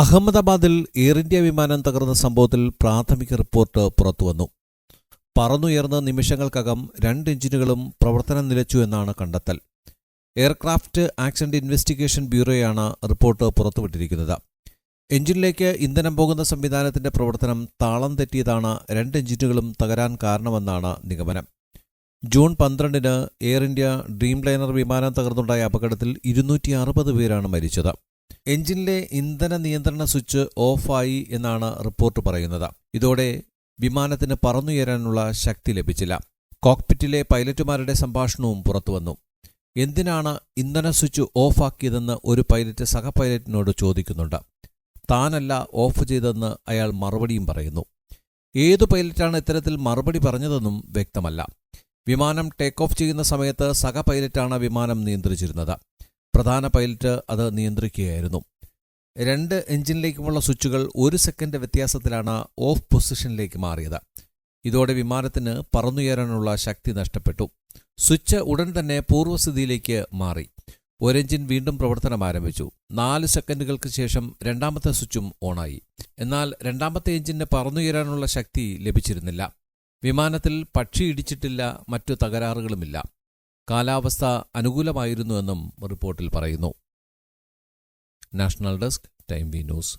അഹമ്മദാബാദിൽ air India വിമാനം തകർന്ന സംഭവത്തിൽ പ്രാഥമിക റിപ്പോർട്ട് പുറത്തുവന്നു. പറന്നുയർന്ന നിമിഷങ്ങൾക്കകം 2 എഞ്ചിനുകളും പ്രവർത്തനം നിലച്ചു എന്നാണ് കണ്ടെത്തൽ. എയർക്രാഫ്റ്റ് ആക്സിഡന്റ് ഇൻവെസ്റ്റിഗേഷൻ ബ്യൂറോയാണ് റിപ്പോർട്ട് പുറത്തുവിട്ടിരിക്കുന്നത്. എഞ്ചിനിലേക്ക് ഇന്ധനം പോകുന്ന സംവിധാനത്തിന്റെ പ്രവർത്തനം താളം തെറ്റിയതാണ് 2 എഞ്ചിനുകളും തകരാൻ കാരണമെന്നാണ് നിഗമനം. ജൂൺ 12-ന് എയർ ഇന്ത്യ ഡ്രീംലൈനർ വിമാനം തകർന്നുണ്ടായ അപകടത്തിൽ 260 പേരാണ് മരിച്ചത്. എഞ്ചിനിലെ ഇന്ധന നിയന്ത്രണ സ്വിച്ച് ഓഫായി എന്നാണ് റിപ്പോർട്ട് പറയുന്നത്. ഇതോടെ വിമാനത്തിന് പറന്നുയരാനുള്ള ശക്തി ലഭിച്ചില്ല. കോക്പിറ്റിലെ പൈലറ്റുമാരുടെ സംഭാഷണവും പുറത്തുവന്നു. എന്തിനാണ് ഇന്ധന സ്വിച്ച് ഓഫാക്കിയതെന്ന് ഒരു പൈലറ്റ് സഹ പൈലറ്റിനോട് ചോദിക്കുന്നുണ്ട്. താനല്ല ഓഫ് ചെയ്തതെന്ന് അയാൾ മറുപടിയും പറയുന്നു. ഏതു പൈലറ്റാണ് ഇത്തരത്തിൽ മറുപടി പറഞ്ഞതെന്നും വ്യക്തമല്ല. വിമാനം ടേക്ക് ഓഫ് ചെയ്യുന്ന സമയത്ത് സഹ പൈലറ്റാണ് വിമാനം നിയന്ത്രിച്ചിരുന്നത്. പ്രധാന പൈലറ്റ് അത് നിയന്ത്രിക്കുകയായിരുന്നു. 2 എഞ്ചിനിലേക്കുമുള്ള സ്വിച്ചുകൾ 1 സെക്കൻഡ് വ്യത്യാസത്തിലാണ് ഓഫ് പൊസിഷനിലേക്ക് മാറിയത്. ഇതോടെ വിമാനത്തിന് പറന്നുയരാനുള്ള ശക്തി നഷ്ടപ്പെട്ടു. സ്വിച്ച് ഉടൻ തന്നെ പൂർവ്വസ്ഥിതിയിലേക്ക് മാറി. ഒരു എഞ്ചിൻ വീണ്ടും പ്രവർത്തനം ആരംഭിച്ചു. 4 സെക്കൻഡുകൾക്ക് ശേഷം രണ്ടാമത്തെ സ്വിച്ചും ഓണായി. എന്നാൽ രണ്ടാമത്തെ എഞ്ചിന് പറന്നുയരാനുള്ള ശക്തി ലഭിച്ചിരുന്നില്ല. വിമാനത്തിൽ പക്ഷി ഇടിച്ചിട്ടില്ല, മറ്റു തകരാറുകളുമില്ല. കാലാവസ്ഥ അനുകൂലമായിരുന്നുവെന്നും റിപ്പോർട്ടിൽ പറയുന്നു. National desk, time we news.